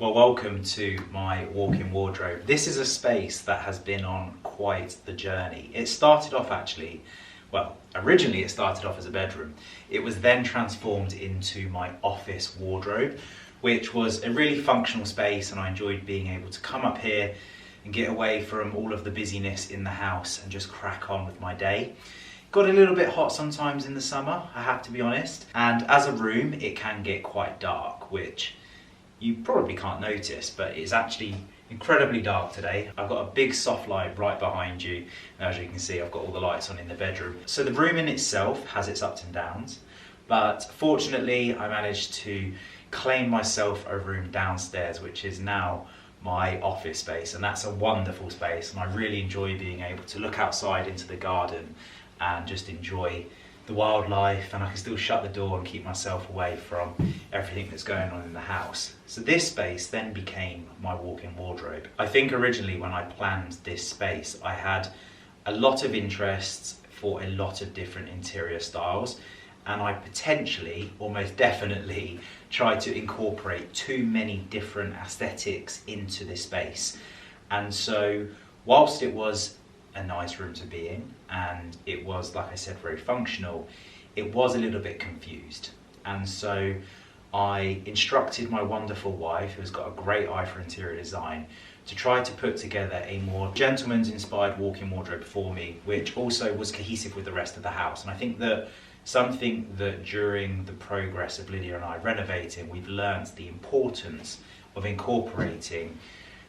Well, welcome to my walk-in wardrobe. This is a space that has been on quite the journey. It started off originally it started off as a bedroom. It was then transformed into my office wardrobe, which was a really functional space, and I enjoyed being able to come up here and get away from all of the busyness in the house and just crack on with my day. Got a little bit hot sometimes in the summer, I have to be honest, and as a room it can get quite dark, which you probably can't notice, but it's actually incredibly dark today. I've got a big soft light right behind you, and as you can see I've got all the lights on in the bedroom. So the room in itself has its ups and downs, but fortunately I managed to claim myself a room downstairs, which is now my office space, and that's a wonderful space, and I really enjoy being able to look outside into the garden and just enjoy the wildlife, and I can still shut the door and keep myself away from everything that's going on in the house. So this space then became my walk-in wardrobe. I think originally when I planned this space, I had a lot of interests for a lot of different interior styles, and I potentially, almost definitely, tried to incorporate too many different aesthetics into this space. And so whilst it was a nice room to be in, and it was, like I said, very functional, it was a little bit confused. And so I instructed my wonderful wife, who's got a great eye for interior design, to try to put together a more gentleman's inspired walk-in wardrobe for me, which also was cohesive with the rest of the house. And I think that something that during the progress of Lydia and I renovating, we've learned the importance of incorporating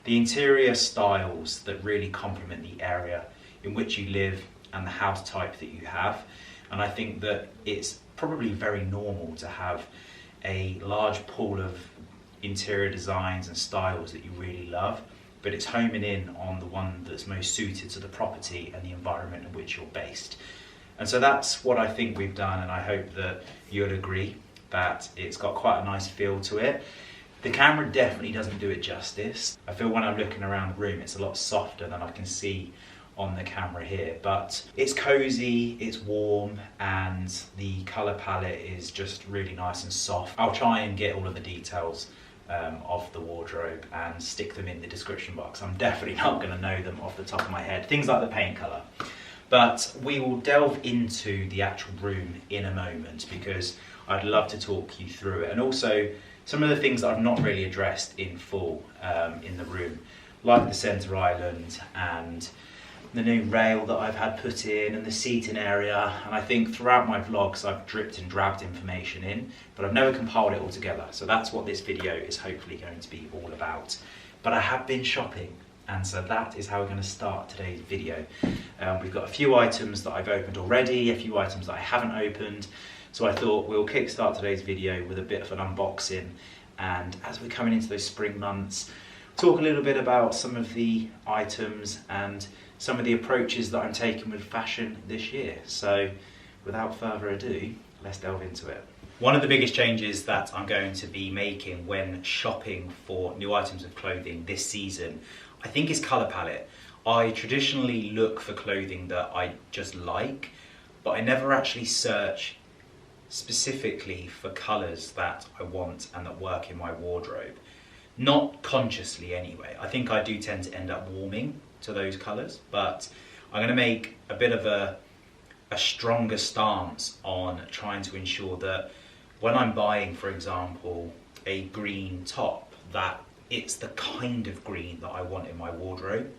the interior styles that really complement the area in which you live and the house type that you have. And I think that it's probably very normal to have a large pool of interior designs and styles that you really love, but it's homing in on the one that's most suited to the property and the environment in which you're based. And so that's what I think we've done, and I hope that you'll agree that it's got quite a nice feel to it. The camera definitely doesn't do it justice. I feel when I'm looking around the room it's a lot softer than I can see on the camera here, but it's cozy, it's warm, and the colour palette is just really nice and soft. I'll try and get all of the details of the wardrobe and stick them in the description box. I'm definitely not going to know them off the top of my head, things like the paint colour. But we will delve into the actual room in a moment, because I'd love to talk you through it, and also some of the things that I've not really addressed in full in the room, like the centre island and the new rail that I've had put in and the seating area. And I think throughout my vlogs I've dripped and dragged information in, but I've never compiled it all together. So that's what this video is hopefully going to be all about. But I have been shopping, and so that is how we're going to start today's video. We've got a few items that I've opened already, a few items that I haven't opened. So I thought we'll kickstart today's video with a bit of an unboxing, and as we're coming into those spring months, talk a little bit about some of the items and some of the approaches that I'm taking with fashion this year. So without further ado, let's delve into it. One of the biggest changes that I'm going to be making when shopping for new items of clothing this season, I think, is colour palette. I traditionally look for clothing that I just like, but I never actually search specifically for colours that I want and that work in my wardrobe. Not consciously anyway. I think I do tend to end up warming to those colours, but I'm going to make a bit of a stronger stance on trying to ensure that when I'm buying, for example, a green top, that it's the kind of green that I want in my wardrobe.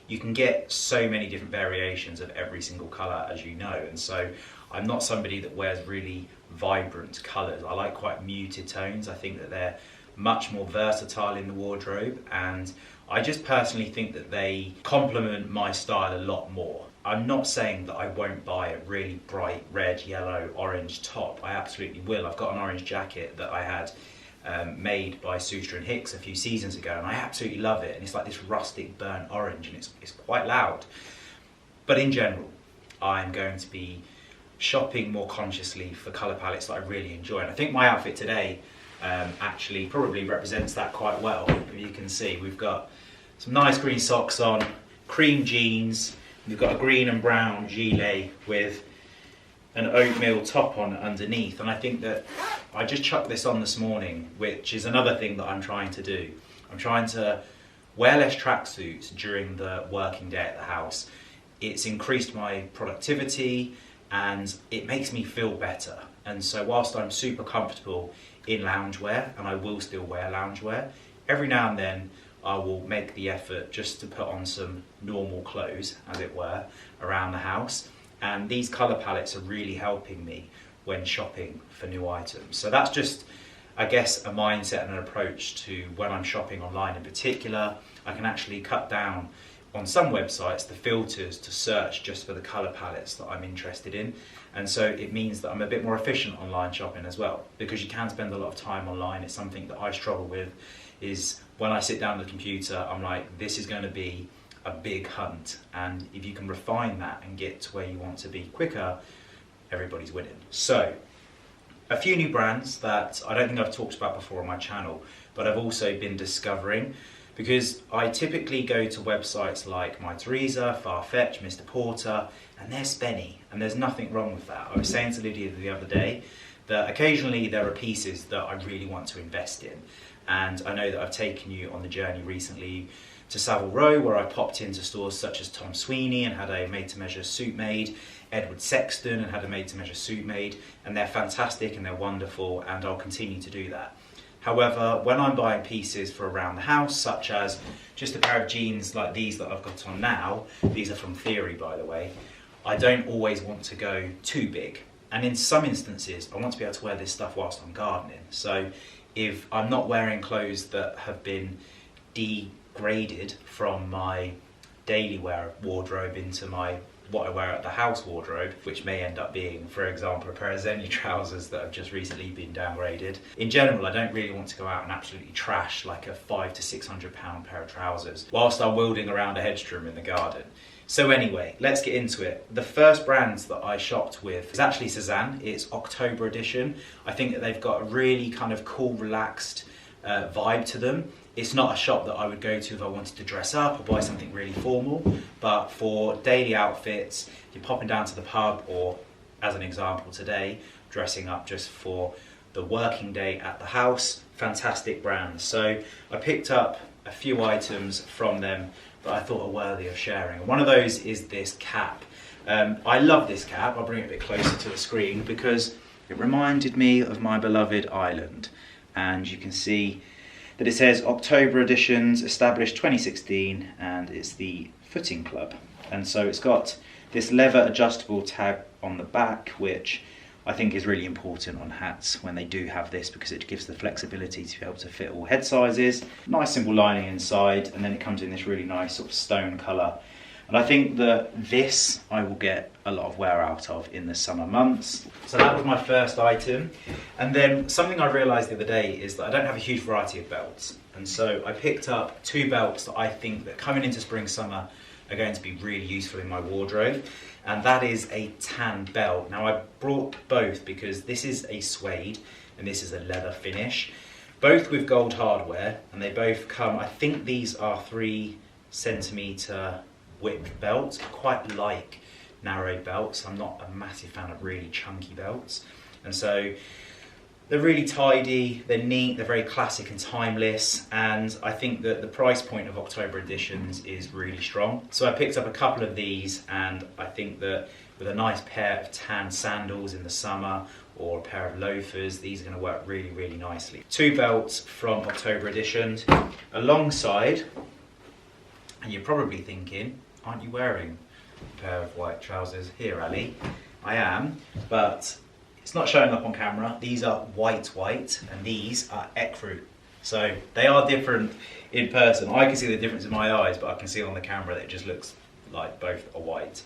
You can get so many different variations of every single colour, as you know, and so I'm not somebody that wears really vibrant colours. I like quite muted tones. I think that they're much more versatile in the wardrobe, and I just personally think that they complement my style a lot more. I'm not saying that I won't buy a really bright red, yellow, orange top. I absolutely will. I've got an orange jacket that I had made by Suster & Hicks a few seasons ago, and I absolutely love it, and it's like this rustic burnt orange, and it's quite loud. But in general, I'm going to be shopping more consciously for colour palettes that I really enjoy, and I think my outfit today actually probably represents that quite well. If you can see, we've got some nice green socks on, cream jeans, we've got a green and brown gilet with an oatmeal top on underneath, and I think that I just chucked this on this morning, which is another thing that I'm trying to do. I'm trying to wear less tracksuits during the working day at the house. It's increased my productivity and it makes me feel better. And so whilst I'm super comfortable in loungewear, and I will still wear loungewear, every now and then I will make the effort just to put on some normal clothes, as it were, around the house. And these colour palettes are really helping me when shopping for new items. So that's just, I guess, a mindset and an approach to when I'm shopping online in particular. I can actually cut down on some websites the filters to search just for the colour palettes that I'm interested in. And so it means that I'm a bit more efficient online shopping as well, because you can spend a lot of time online. It's something that I struggle with, is when I sit down at the computer, I'm like, this is going to be a big hunt. And if you can refine that and get to where you want to be quicker, everybody's winning. So, a few new brands that I don't think I've talked about before on my channel, but I've also been discovering, because I typically go to websites like My Teresa, Farfetch, Mr. Porter, and they're spenny, and there's nothing wrong with that. I was saying to Lydia the other day that occasionally there are pieces that I really want to invest in, and I know that I've taken you on the journey recently to Savile Row, where I popped into stores such as Tom Sweeney and had a made-to-measure suit made, Edward Sexton and had a made-to-measure suit made, and they're fantastic and they're wonderful, and I'll continue to do that. However, when I'm buying pieces for around the house, such as just a pair of jeans like these that I've got on now, these are from Theory by the way, I don't always want to go too big. And in some instances, I want to be able to wear this stuff whilst I'm gardening. So if I'm not wearing clothes that have been degraded from my daily wear wardrobe into my what I wear at the house wardrobe, which may end up being, for example, a pair of Xiaomi trousers that have just recently been downgraded. In general, I don't really want to go out and absolutely trash like a £500 to £600 pair of trousers whilst I'm wielding around a hedge trim in the garden. So anyway, let's get into it. The first brand that I shopped with is actually Standen. It's October edition. I think that they've got a really kind of cool, relaxed vibe to them. It's not a shop that I would go to if I wanted to dress up or buy something really formal, but for daily outfits, if you're popping down to the pub, or as an example today, dressing up just for the working day at the house, fantastic brand. So I picked up a few items from them that I thought are worthy of sharing. One of those is this cap. I love this cap. I'll bring it a bit closer to the screen because it reminded me of my beloved island. And you can see that it says October editions, established 2016, and it's the Footing Club. And so it's got this leather adjustable tag on the back, which I think is really important on hats when they do have this, because it gives the flexibility to be able to fit all head sizes. Nice simple lining inside, and then it comes in this really nice sort of stone colour. And I think that this I will get a lot of wear out of in the summer months. So that was my first item. And then something I realised the other day is that I don't have a huge variety of belts. And so I picked up two belts that I think that coming into spring, summer are going to be really useful in my wardrobe. And that is a tan belt. Now I brought both because this is a suede and this is a leather finish. Both with gold hardware, and they both come, I think these are 3cm width belts. I quite like narrow belts. I'm not a massive fan of really chunky belts. And so they're really tidy, they're neat, they're very classic and timeless, and I think that the price point of October editions is really strong. So I picked up a couple of these, and I think that with a nice pair of tan sandals in the summer or a pair of loafers, these are going to work really, really nicely. Two belts from October editions alongside, and you're probably thinking, aren't you wearing a pair of white trousers here, Ali? I am, but it's not showing up on camera. These are white, and these are ecru. So they are different in person. I can see the difference in my eyes, but I can see on the camera that it just looks like both are white.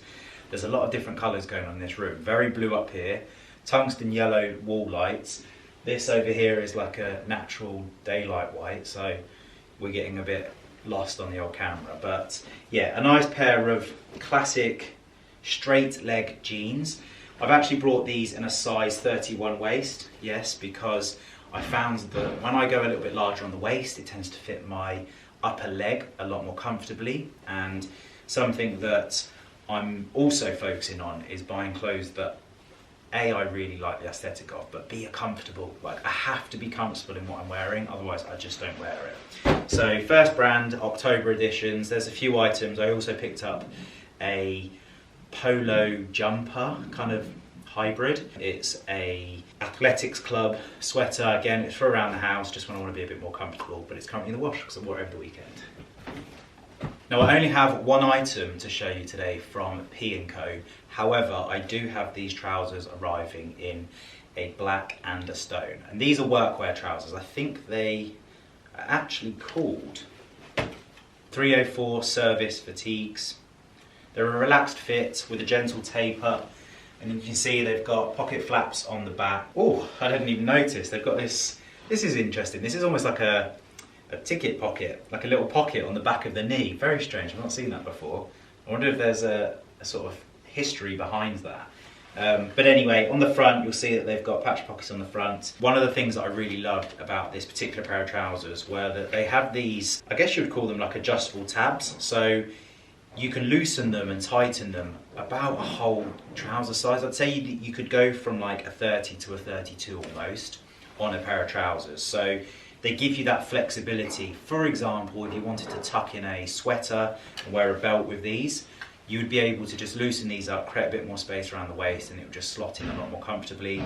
There's a lot of different colours going on in this room. Very blue up here, tungsten yellow wall lights. This over here is like a natural daylight white, so we're getting a bit lost on the old camera. But yeah, a nice pair of classic straight leg jeans. I've actually brought these in a size 31 waist, yes, because I found that when I go a little bit larger on the waist, it tends to fit my upper leg a lot more comfortably. And something that I'm also focusing on is buying clothes that A, I really like the aesthetic of, but B, are comfortable. Like, I have to be comfortable in what I'm wearing, otherwise I just don't wear it. So first brand, October editions. There's a few items. I also picked up a polo jumper, kind of hybrid. It's a athletics club sweater. Again, it's for around the house, just when I want to be a bit more comfortable, but it's currently in the wash because I wore it over the weekend. Now, I only have one item to show you today from Pinko. However, I do have these trousers arriving in a black and a stone. And these are workwear trousers. I think they are actually called 304 Service Fatigues. They're a relaxed fit with a gentle taper. And you can see they've got pocket flaps on the back. Oh, I didn't even notice. They've got this. This is interesting. This is almost like a ticket pocket, like a little pocket on the back of the knee. Very strange, I've not seen that before. I wonder if there's a sort of history behind that. But anyway, on the front, you'll see that they've got patch pockets on the front. One of the things that I really loved about this particular pair of trousers were that they have these, I guess you would call them like adjustable tabs. So you can loosen them and tighten them about a whole trouser size. I'd say you could go from like a 30 to a 32 almost on a pair of trousers. So they give you that flexibility. For example, if you wanted to tuck in a sweater and wear a belt with these, you would be able to just loosen these up, create a bit more space around the waist, and it would just slot in a lot more comfortably.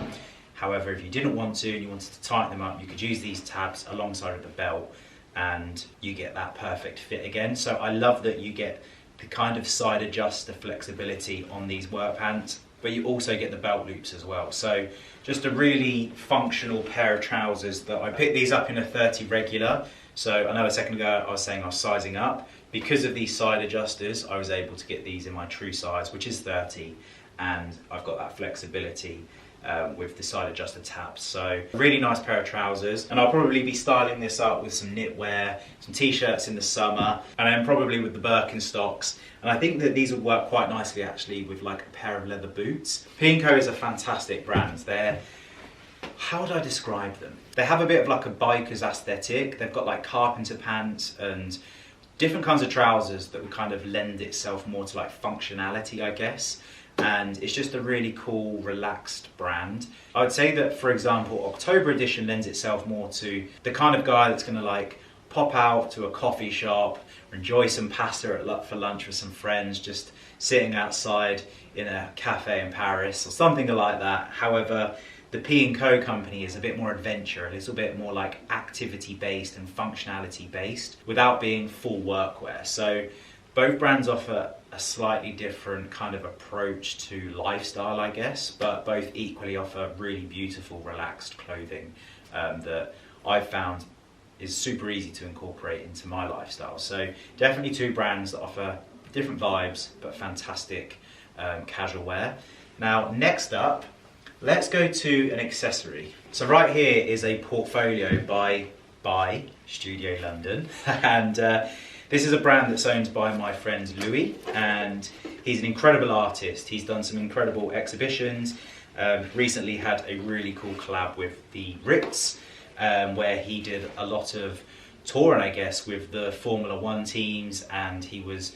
However, if you didn't want to and you wanted to tighten them up, you could use these tabs alongside of the belt and you get that perfect fit again. So I love that you get the kind of side adjuster flexibility on these work pants, but you also get the belt loops as well. So just a really functional pair of trousers that I picked these up in a 30 regular. So I know a second ago I was saying I was sizing up. Because of these side adjusters, I was able to get these in my true size, which is 30, and I've got that flexibility with the side adjuster tabs. So a really nice pair of trousers, and I'll probably be styling this up with some knitwear, some t-shirts in the summer, and then probably with the Birkenstocks. And I think that these would work quite nicely actually with like a pair of leather boots. Pinko is a fantastic brand. They're, how would I describe them? They have a bit of like a biker's aesthetic. They've got like carpenter pants and different kinds of trousers that would kind of lend itself more to like functionality, I guess. And it's just a really cool, relaxed brand. I would say that, for example, October edition lends itself more to the kind of guy that's gonna like pop out to a coffee shop, enjoy some pasta for lunch with some friends, just sitting outside in a cafe in Paris or something like that. However, the P&Co company is a bit more adventure, a little bit more like activity based and functionality based without being full workwear. So both brands offer a slightly different kind of approach to lifestyle, I guess, but both equally offer really beautiful, relaxed clothing that I've found is super easy to incorporate into my lifestyle. So definitely two brands that offer different vibes, but fantastic casual wear. Now, next up, let's go to an accessory. So right here is a portfolio by Studio London, and this is a brand that's owned by my friend Louis, and he's an incredible artist. He's done some incredible exhibitions. Recently had a really cool collab with the Ritz, where he did a lot of touring, I guess, with the Formula One teams, and he was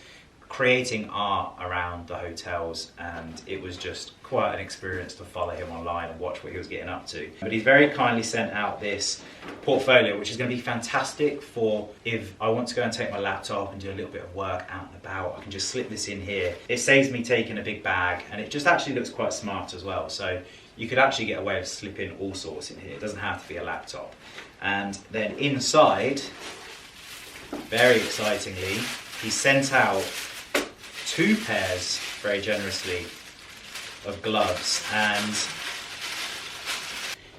creating art around the hotels, and it was just quite an experience to follow him online and watch what he was getting up to. But he's very kindly sent out this portfolio, which is going to be fantastic for if I want to go and take my laptop and do a little bit of work out and about. I can just slip this in here. It saves me taking a big bag, and it just actually looks quite smart as well. So you could actually get away with slipping all sorts in here. It doesn't have to be a laptop. And then inside, very excitingly, he sent out 2 pairs, very generously, of gloves. And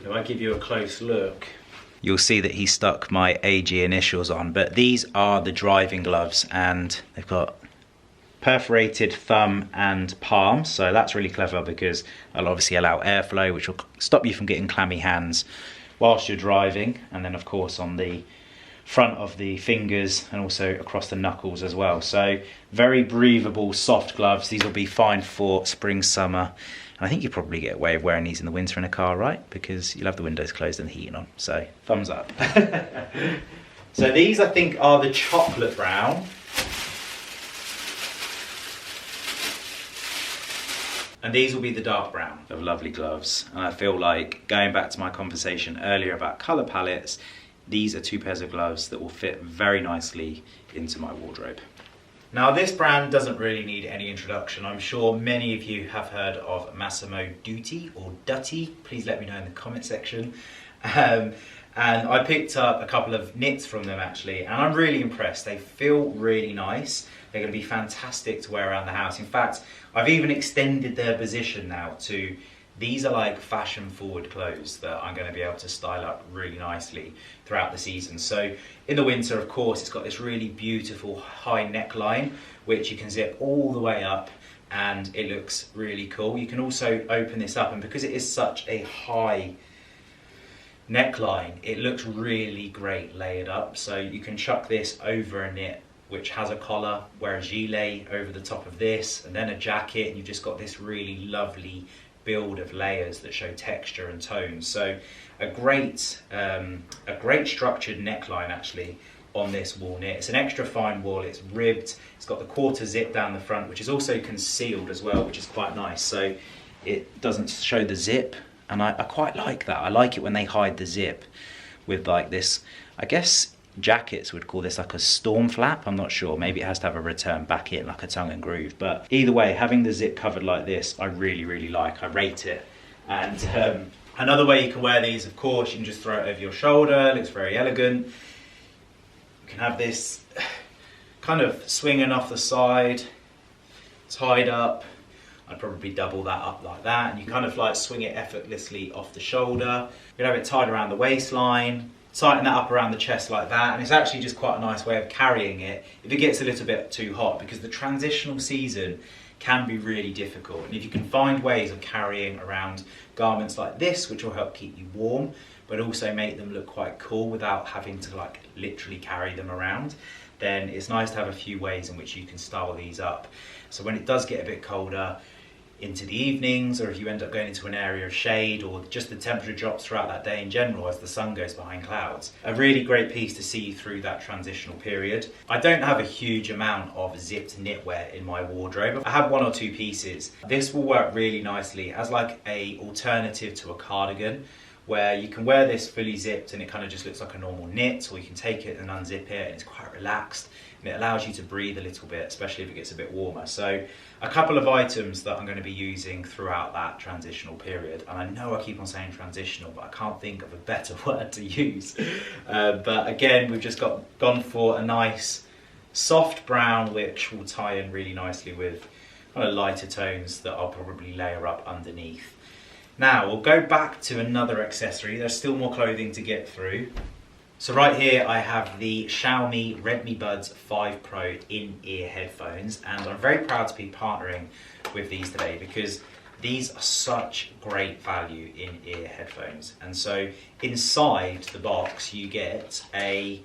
if I give you a close look, you'll see that he stuck my AG initials on, but these are the driving gloves, and they've got perforated thumb and palm, so that's really clever because it'll obviously allow airflow, which will stop you from getting clammy hands whilst you're driving. And then of course on the front of the fingers and also across the knuckles as well. So very breathable, soft gloves. These will be fine for spring, summer. And I think you probably get away with wearing these in the winter in a car, right? Because you'll have the windows closed and the heating on. So thumbs up. So these I think are the chocolate brown. And these will be the dark brown. They're lovely gloves. And I feel like, going back to my conversation earlier about colour palettes, these are 2 pairs of gloves that will fit very nicely into my wardrobe. Now this brand doesn't really need any introduction. I'm sure many of you have heard of Masso Duty or Duty. Please let me know in the comment section. And I picked up a couple of knits from them actually, and I'm really impressed. They feel really nice. They're going to be fantastic to wear around the house. In fact, I've even extended their position now to, these are like fashion forward clothes that I'm going to be able to style up really nicely throughout the season. So in the winter, of course, it's got this really beautiful high neckline, which you can zip all the way up and it looks really cool. You can also open this up, and because it is such a high neckline, it looks really great layered up. So you can chuck this over a knit which has a collar, wear a gilet over the top of this, and then a jacket, and you've just got this really lovely build of layers that show texture and tone. So a great structured neckline actually on this wool knit. It's an extra fine wool, it's ribbed, it's got the quarter zip down the front, which is also concealed as well, which is quite nice. So it doesn't show the zip, and I quite like that. I like it when they hide the zip with like this, I guess jackets would call this like a storm flap, I'm not sure, maybe it has to have a return back in like a tongue and groove, but either way, having the zip covered like this I really like. I rate it. And another way you can wear these, of course, you can just throw it over your shoulder, it looks very elegant. You can have this kind of swinging off the side, tied up. I'd probably double that up like that, and you kind of like swing it effortlessly off the shoulder. You can have it tied around the waistline, tighten that up around the chest like that, and it's actually just quite a nice way of carrying it if it gets a little bit too hot, because the transitional season can be really difficult. And if you can find ways of carrying around garments like this, which will help keep you warm, but also make them look quite cool without having to like literally carry them around, then it's nice to have a few ways in which you can style these up. So when it does get a bit colder into the evenings, or if you end up going into an area of shade, or just the temperature drops throughout that day in general as the sun goes behind clouds, a really great piece to see you through that transitional period. I don't have a huge amount of zipped knitwear in my wardrobe. I have 1 or 2 pieces. This will work really nicely as like a alternative to a cardigan, where you can wear this fully zipped and it kind of just looks like a normal knit, or you can take it and unzip it and it's quite relaxed, and it allows you to breathe a little bit, especially if it gets a bit warmer. So a couple of items that I'm going to be using throughout that transitional period, and I know I keep on saying transitional, but I can't think of a better word to use. But again, we've just gone for a nice soft brown, which will tie in really nicely with kind of lighter tones that I'll probably layer up underneath. Now we'll go back to another accessory. There's still more clothing to get through. So right here I have the Xiaomi Redmi Buds 5 Pro in-ear headphones, and I'm very proud to be partnering with these today because these are such great value in-ear headphones. And so inside the box you get a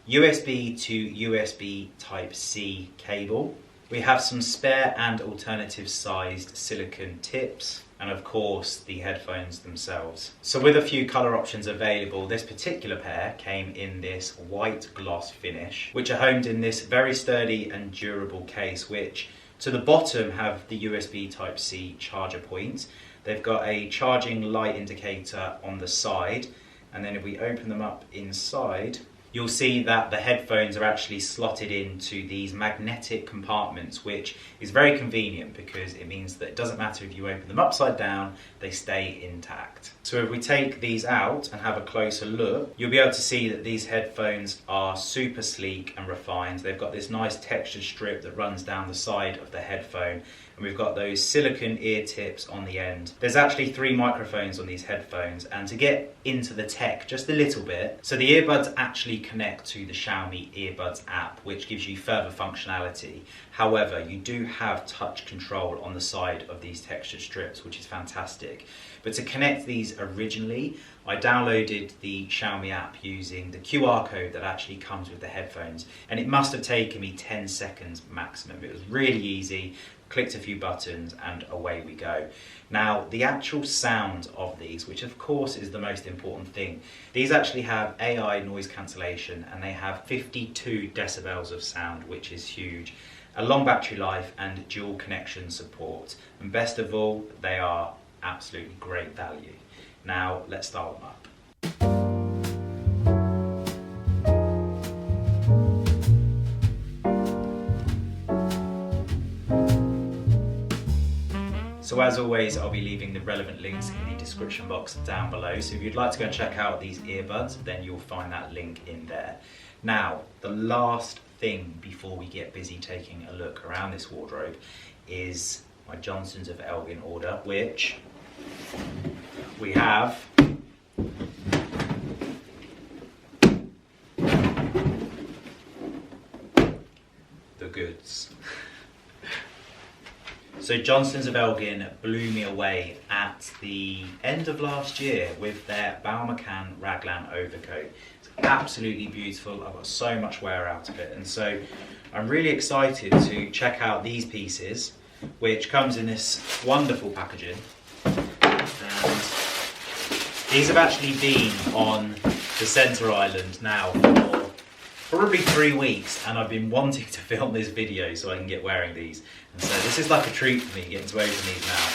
USB to USB Type-C cable. We have some spare and alternative sized silicone tips, and of course the headphones themselves. So with a few colour options available, this particular pair came in this white gloss finish, which are homed in this very sturdy and durable case, which to the bottom have the USB Type-C charger point. They've got a charging light indicator on the side, and then if we open them up inside, you'll see that the headphones are actually slotted into these magnetic compartments, which is very convenient because it means that it doesn't matter if you open them upside down, they stay intact. So if we take these out and have a closer look, you'll be able to see that these headphones are super sleek and refined. They've got this nice textured strip that runs down the side of the headphone, and we've got those silicone ear tips on the end. There's actually 3 microphones on these headphones, and to get into the tech just a little bit, so the earbuds actually connect to the Xiaomi earbuds app, which gives you further functionality. However, you do have touch control on the side of these textured strips, which is fantastic. But to connect these originally, I downloaded the Xiaomi app using the QR code that actually comes with the headphones, and it must have taken me 10 seconds maximum. It was really easy, clicked a few buttons and away we go. Now the actual sound of these, which of course is the most important thing, these actually have AI noise cancellation and they have 52 decibels of sound, which is huge. a long battery life and dual connection support. And best of all, they are absolutely great value. Now let's start them up. So as always, I'll be leaving the relevant links in the description box down below. So if you'd like to go and check out these earbuds, then you'll find that link in there. Now, the last thing before we get busy taking a look around this wardrobe is my Johnsons of Elgin order, which we have the goods. So Johnsons of Elgin blew me away at the end of last year with their Balmacan Raglan overcoat. It's absolutely beautiful. I've got so much wear out of it, and so I'm really excited to check out these pieces, which comes in this wonderful packaging. And these have actually been on the centre island now for probably 3 weeks, and I've been wanting to film this video so I can get wearing these. And so this is like a treat for me, getting to open these now.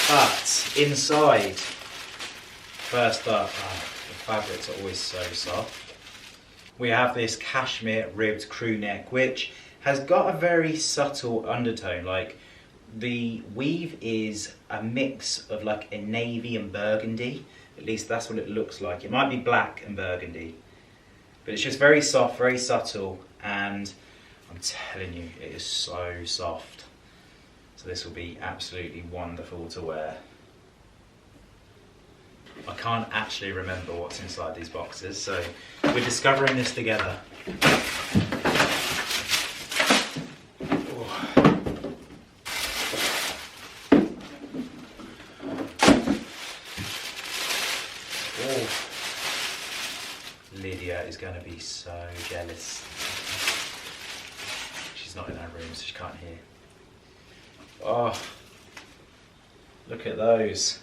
But inside, first up, the fabrics are always so soft. We have this cashmere ribbed crew neck, which has got a very subtle undertone. Like, the weave is a mix of like a navy and burgundy. At least that's what it looks like. It might be black and burgundy, but it's just very soft, very subtle, and I'm telling you, it is so soft. So this will be absolutely wonderful to wear. I can't actually remember what's inside these boxes, so we're discovering this together. Lydia is going to be so jealous. She's not in her room, so she can't hear. Oh, look at those.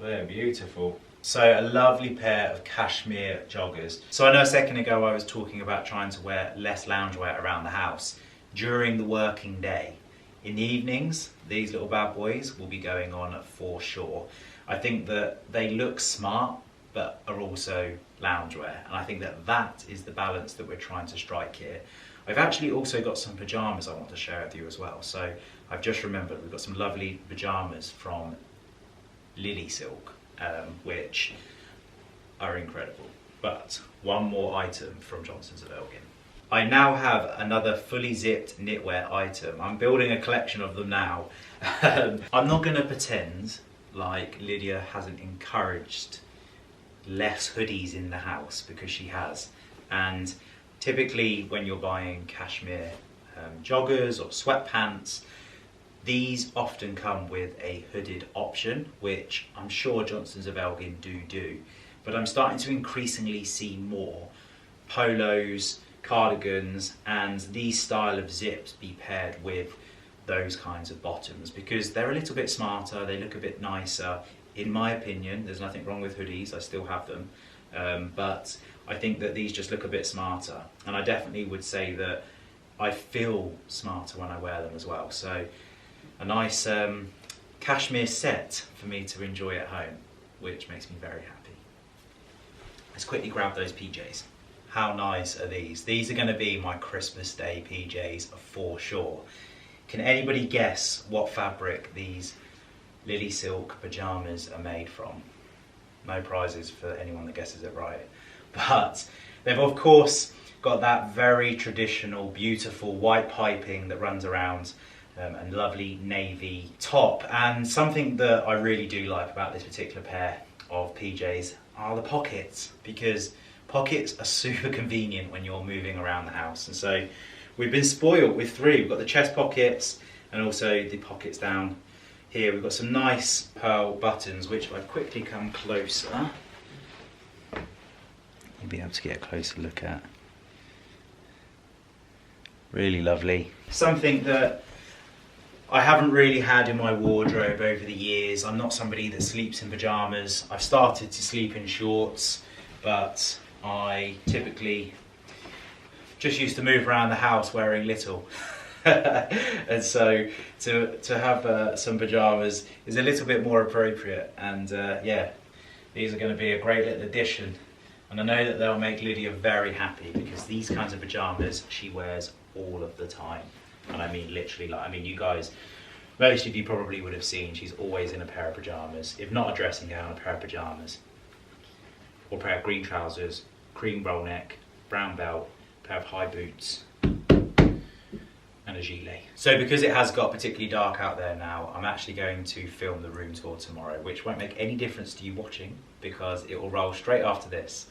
They're beautiful. So a lovely pair of cashmere joggers. So I know a second ago I was talking about trying to wear less loungewear around the house during the working day. In the evenings, these little bad boys will be going on for sure. I think that they look smart, but are also loungewear, and I think that that is the balance that we're trying to strike here. I've actually also got some pajamas I want to share with you as well. So I've just remembered we've got some lovely pajamas from Lily Silk, which are incredible. But one more item from Johnsons of Elgin. I now have another fully zipped knitwear item. I'm building a collection of them now. I'm not going to pretend like Lydia hasn't encouraged less hoodies in the house, because she has. And typically when you're buying cashmere joggers or sweatpants, these often come with a hooded option, which I'm sure Johnsons of Elgin do. But I'm starting to increasingly see more polos, cardigans, and these style of zips be paired with those kinds of bottoms, because they're a little bit smarter, they look a bit nicer. In my opinion, there's nothing wrong with hoodies, I still have them, but I think that these just look a bit smarter, and I definitely would say that I feel smarter when I wear them as well. So a nice cashmere set for me to enjoy at home, which makes me very happy. Let's quickly grab those PJs. How nice are these? These are going to be my Christmas Day PJs for sure. Can anybody guess what fabric these Lily Silk pajamas are made from? No prizes for anyone that guesses it right. But they've of course got that very traditional, beautiful white piping that runs around, and lovely navy top. And something that I really do like about this particular pair of PJs are the pockets, because pockets are super convenient when you're moving around the house. And so we've been spoiled with three. We've got the chest pockets and also the pockets down here. We've got some nice pearl buttons, which if I quickly come closer, you'll be able to get a closer look at. Really lovely. Something that I haven't really had in my wardrobe over the years. I'm not somebody that sleeps in pajamas. I've started to sleep in shorts, but I typically just used to move around the house wearing little. And so to have some pajamas is a little bit more appropriate, and yeah, these are going to be a great little addition, and I know that they'll make Lydia very happy, because these kinds of pajamas she wears all of the time, and I mean literally, like, I mean, you guys, most of you probably would have seen she's always in a pair of pajamas, if not a dressing gown, a pair of pajamas, or a pair of green trousers, cream roll neck, brown belt, a pair of high boots, and a gilet. So because it has got particularly dark out there now, I'm actually going to film the room tour tomorrow, which won't make any difference to you watching because it will roll straight after this.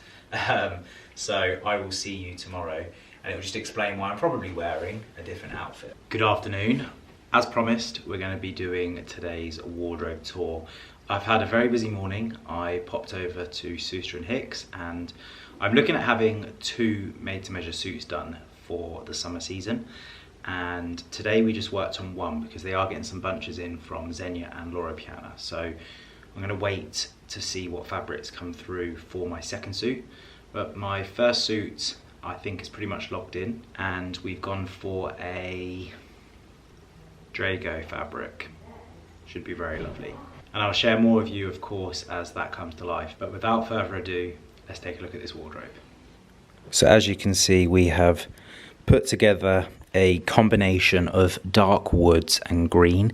So I will see you tomorrow, and it will just explain why I'm probably wearing a different outfit. Good afternoon. As promised, we're going to be doing today's wardrobe tour. I've had a very busy morning. I popped over to Suster & Hicks, and I'm looking at having 2 made-to-measure suits done for the summer season. And today we just worked on 1 because they are getting some bunches in from Xenia and Loro Piana. So I'm going to wait to see what fabrics come through for my second suit. But my first suit I think is pretty much locked in, and we've gone for a Drago fabric. Should be very lovely. And I'll share more with you, of course, as that comes to life. But without further ado, let's take a look at this wardrobe. So as you can see, we have put together a combination of dark woods and green,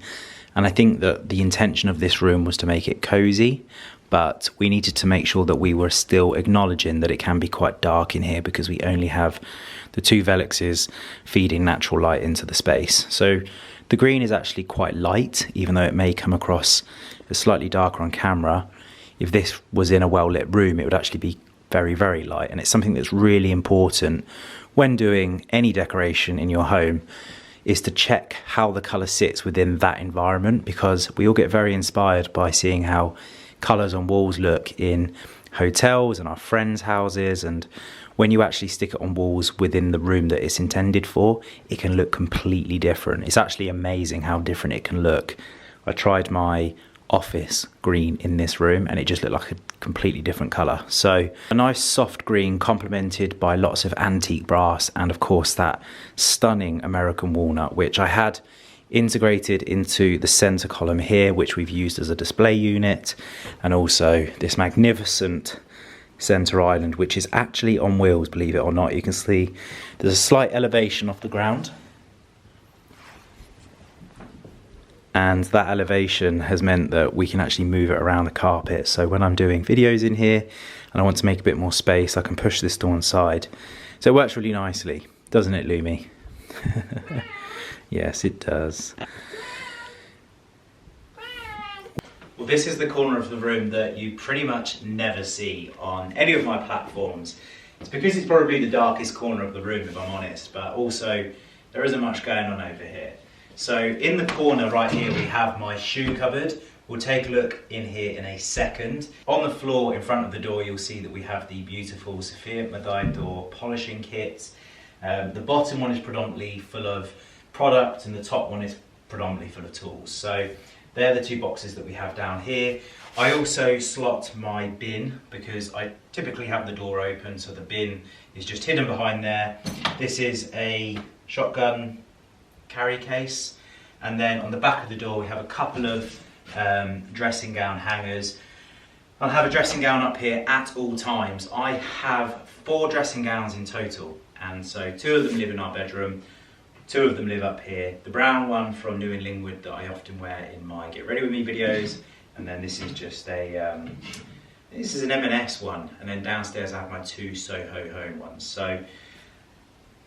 and I think that the intention of this room was to make it cozy, but we needed to make sure that we were still acknowledging that it can be quite dark in here because we only have the 2 velexes feeding natural light into the space. So the green is actually quite light, even though it may come across as slightly darker on camera. If this was in a well-lit room, it would actually be very, very light, and it's something that's really important when doing any decoration in your home, is to check how the colour sits within that environment, because we all get very inspired by seeing how colours on walls look in hotels and our friends' houses, and when you actually stick it on walls within the room that it's intended for, it can look completely different. It's actually amazing how different it can look. I tried my office green in this room and it just looked like a completely different colour. So a nice soft green complemented by lots of antique brass, and of course that stunning American walnut, which I had integrated into the centre column here, which we've used as a display unit, and also this magnificent centre island, which is actually on wheels, believe it or not. You can see there's a slight elevation off the ground, and that elevation has meant that we can actually move it around the carpet. So when I'm doing videos in here and I want to make a bit more space, I can push this to one side. So it works really nicely, doesn't it, Lumi? Yes, it does. Well, this is the corner of the room that you pretty much never see on any of my platforms. It's because it's probably the darkest corner of the room, if I'm honest, but also there isn't much going on over here. So in the corner right here, we have my shoe cupboard. We'll take a look in here in a second. On the floor in front of the door, you'll see that we have the beautiful Sophia Madai door polishing kits. The bottom one is predominantly full of product, and the top one is predominantly full of tools. So they're the 2 boxes that we have down here. I also slot my bin because I typically have the door open, so the bin is just hidden behind there. This is a shotgun carry case, and then on the back of the door we have a couple of dressing gown hangers. I'll have a dressing gown up here at all times. I have 4 dressing gowns in total, and so 2 of them live in our bedroom, 2 of them live up here. The brown one from New in Lingwood that I often wear in my Get Ready With Me videos, and then this is just a this is an M&S one, and then downstairs I have my 2 Soho Home ones. So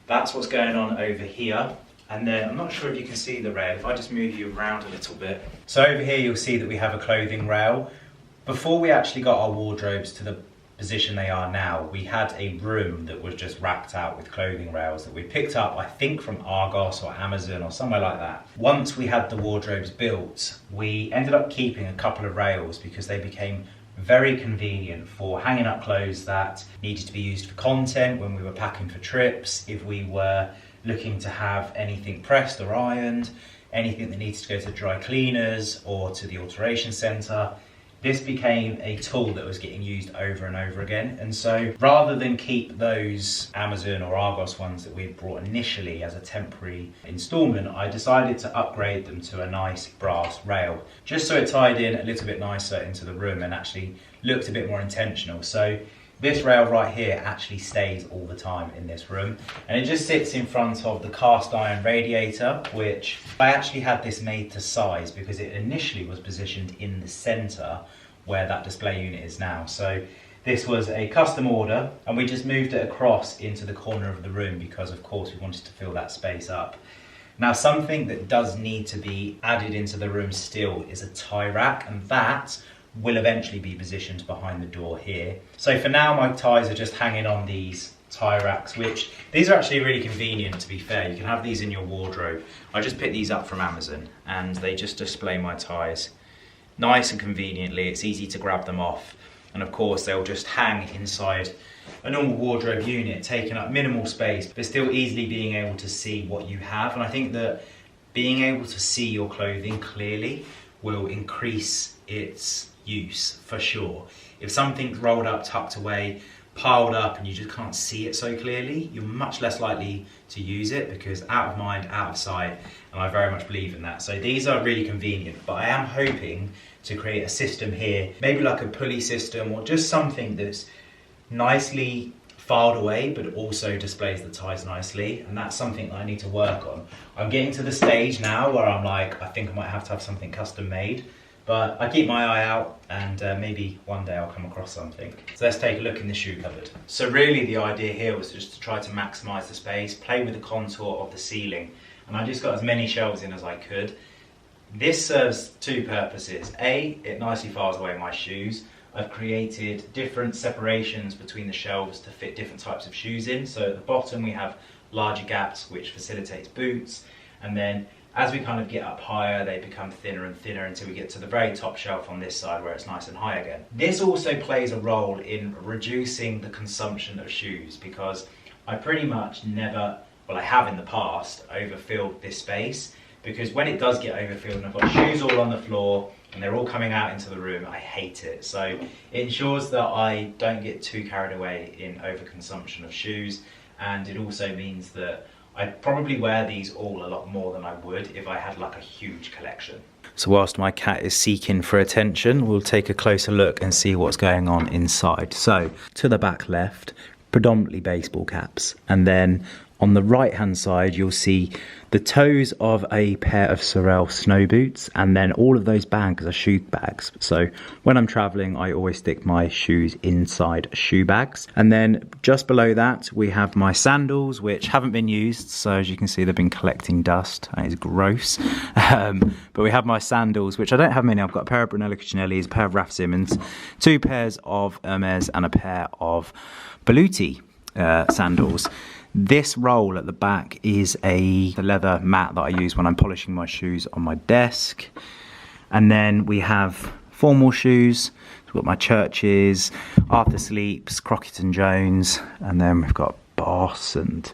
that's what's going on over here. And then, I'm not sure if you can see the rail, if I just move you around a little bit. So over here you'll see that we have a clothing rail. Before we actually got our wardrobes to the position they are now, we had a room that was just racked out with clothing rails that we picked up, I think from Argos or Amazon or somewhere like that. Once we had the wardrobes built, we ended up keeping a couple of rails because they became very convenient for hanging up clothes that needed to be used for content when we were packing for trips, if we were looking to have anything pressed or ironed, anything that needs to go to dry cleaners or to the alteration centre. this became a tool that was getting used over and over again. And so rather than keep those Amazon or Argos ones that we had brought initially as a temporary installment, I decided to upgrade them to a nice brass rail, just so it tied in a little bit nicer into the room and actually looked a bit more intentional. So this rail right here actually stays all the time in this room, and it just sits in front of the cast iron radiator, which I actually had this made to size because it initially was positioned in the center where that display unit is now. So this was a custom order, and we just moved it across into the corner of the room because of course we wanted to fill that space up. Now, something that does need to be added into the room still is a tie rack, and that will eventually be positioned behind the door here. So for now, my ties are just hanging on these tie racks, which these are actually really convenient, to be fair. You can have these in your wardrobe. I just picked these up from Amazon and they just display my ties nice and conveniently. It's easy to grab them off, and of course they'll just hang inside a normal wardrobe unit, taking up minimal space but still easily being able to see what you have. And I think that being able to see your clothing clearly will increase its use for sure. If something's rolled up, tucked away, piled up, and you just can't see it so clearly, you're much less likely to use it, because out of mind, out of sight, and I very much believe in that. So these are really convenient, but I am hoping to create a system here, maybe like a pulley system or just something that's nicely filed away but also displays the ties nicely, and that's something that I need to work on. I'm getting to the stage now where I'm like, I think I might have to have something custom made. But I keep my eye out, and maybe one day I'll come across something. So let's take a look in the shoe cupboard. So really the idea here was just to try to maximise the space, play with the contour of the ceiling, and I just got as many shelves in as I could. This serves two purposes. A, it nicely files away my shoes. I've created different separations between the shelves to fit different types of shoes in. So at the bottom we have larger gaps which facilitates boots, and then as we kind of get up higher, they become thinner and thinner until we get to the very top shelf on this side where it's nice and high again. This also plays a role in reducing the consumption of shoes, because I pretty much never, well, I have in the past, overfilled this space, because when it does get overfilled and I've got shoes all on the floor and they're all coming out into the room, I hate it. So it ensures that I don't get too carried away in overconsumption of shoes, and it also means that I'd probably wear these all a lot more than I would if I had like a huge collection. So whilst my cat is seeking for attention, we'll take a closer look and see what's going on inside. So to the back left, predominantly baseball caps, and then on the right hand side you'll see the toes of a pair of Sorel snow boots, and then all of those bags are shoe bags. So when I'm traveling, I always stick my shoes inside shoe bags. And then just below that we have my sandals, which haven't been used, so as you can see they've been collecting dust. That is gross. But we have my sandals, which I don't have many. I've got a pair of Brunello Cucinellis, a pair of Raf Simons, two pairs of Hermes, and a pair of Baluti sandals. This roll at the back is the leather mat that I use when I'm polishing my shoes on my desk. And then we have formal shoes. We've got my Churches, Arthur Sleeps, Crockett & Jones, and then we've got Boss and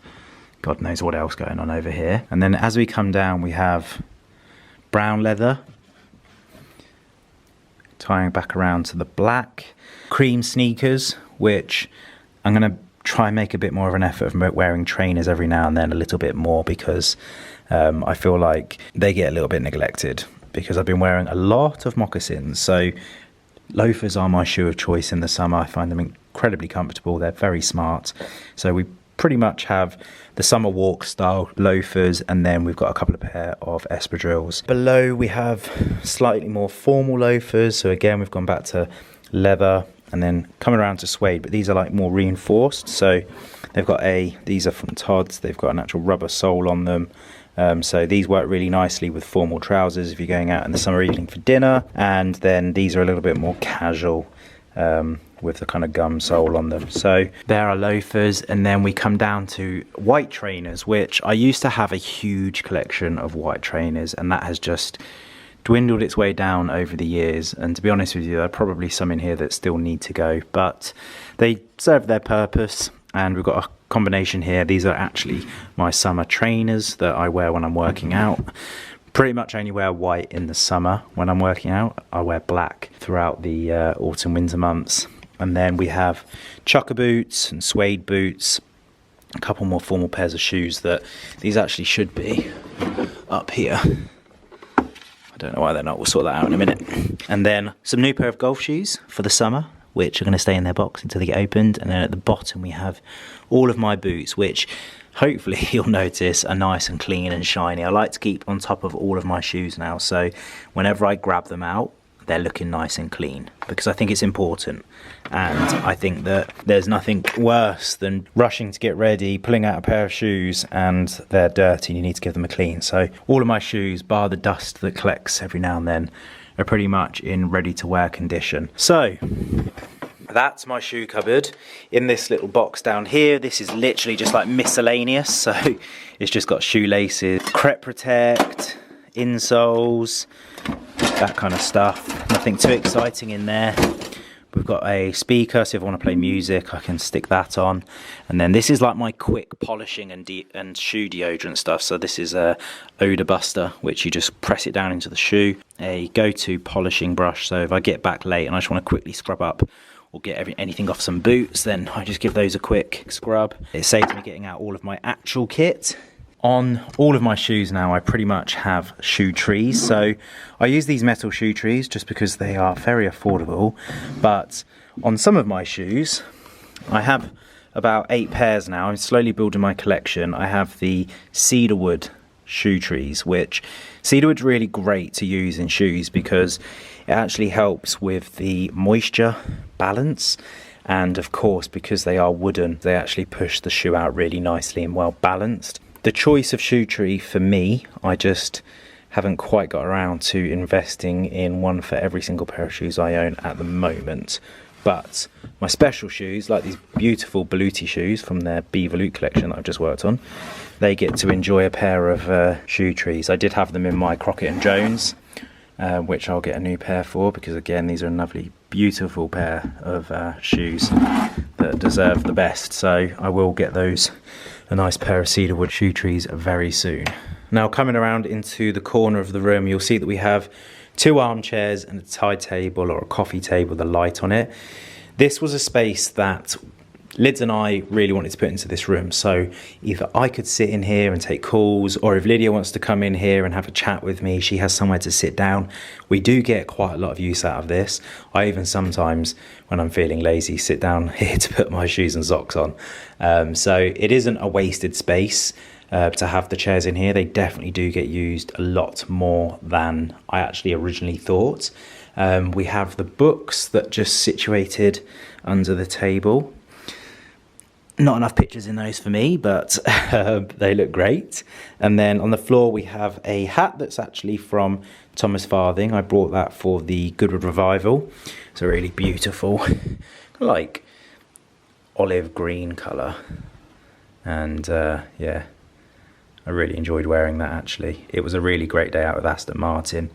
God knows what else going on over here. And then as we come down we have brown leather, tying back around to the black. Cream sneakers, which I'm going to try and make a bit more of an effort of wearing trainers every now and then a little bit more, because I feel like they get a little bit neglected, because I've been wearing a lot of moccasins. So loafers are my shoe of choice in the summer. I find them incredibly comfortable. They're very smart. So we pretty much have the summer walk style loafers, and then we've got a couple of pair of espadrilles. Below we have slightly more formal loafers. So again, we've gone back to leather and then coming around to suede, but these are like more reinforced. So they've got these are from Todd's, they've got an actual rubber sole on them. So these work really nicely with formal trousers if you're going out in the summer evening for dinner. And then these are a little bit more casual with the kind of gum sole on them. So there are loafers, and then we come down to white trainers, which I used to have a huge collection of white trainers, and that has just dwindled its way down over the years. And to be honest with you, there are probably some in here that still need to go, but they serve their purpose. And we've got a combination here. These are actually my summer trainers that I wear when I'm working out. Pretty much only wear white in the summer when I'm working out. I wear black throughout the autumn winter months. And then we have chukka boots and suede boots, a couple more formal pairs of shoes that these actually should be up here. I don't know why they're not, we'll sort that out in a minute. And then some new pair of golf shoes for the summer, which are going to stay in their box until they get opened. And then at the bottom we have all of my boots, which hopefully you'll notice are nice and clean and shiny. I like to keep on top of all of my shoes now, so whenever I grab them out, they're looking nice and clean, because I think it's important. And I think that there's nothing worse than rushing to get ready, pulling out a pair of shoes and they're dirty and you need to give them a clean. So all of my shoes, bar the dust that collects every now and then, are pretty much in ready to wear condition. So that's my shoe cupboard in this little box down here. This is literally just like miscellaneous, so it's just got shoelaces, crepe protect, insoles, that kind of stuff. Nothing too exciting in there. We've got a speaker, so if I want to play music I can stick that on. And then this is like my quick polishing and shoe deodorant stuff. So this is a odor buster, which you just press it down into the shoe. A go-to polishing brush, so if I get back late and I just want to quickly scrub up or get anything off some boots, then I just give those a quick scrub. It saves me getting out all of my actual kit. On all of my shoes now I pretty much have shoe trees, so I use these metal shoe trees just because they are very affordable. But on some of my shoes I have about 8 pairs now. I'm slowly building my collection. I have the cedarwood shoe trees, which cedarwood's really great to use in shoes because it actually helps with the moisture balance, and of course because they are wooden they actually push the shoe out really nicely and well balanced. The choice of shoe tree for me, I just haven't quite got around to investing in one for every single pair of shoes I own at the moment. But my special shoes, like these beautiful Baluti shoes from their B Volute collection that I've just worked on, they get to enjoy a pair of shoe trees. I did have them in my Crockett and Jones, which I'll get a new pair for, because again these are a lovely beautiful pair of shoes that deserve the best. So I will get those a nice pair of cedarwood shoe trees very soon. Now coming around into the corner of the room, you'll see that we have 2 armchairs and a side table or a coffee table with a light on it. This was a space that Lids and I really wanted to put into this room, so either I could sit in here and take calls, or if Lydia wants to come in here and have a chat with me, she has somewhere to sit down. We do get quite a lot of use out of this. I even sometimes, when I'm feeling lazy, sit down here to put my shoes and socks on. So it isn't a wasted space to have the chairs in here. They definitely do get used a lot more than I actually originally thought. We have the books that just situated under the table. Not enough pictures in those for me, but they look great. And then on the floor we have a hat that's actually from Thomas Farthing. I brought that for the Goodwood Revival. It's a really beautiful, like olive green colour. And yeah, I really enjoyed wearing that actually. It was a really great day out with Aston Martin.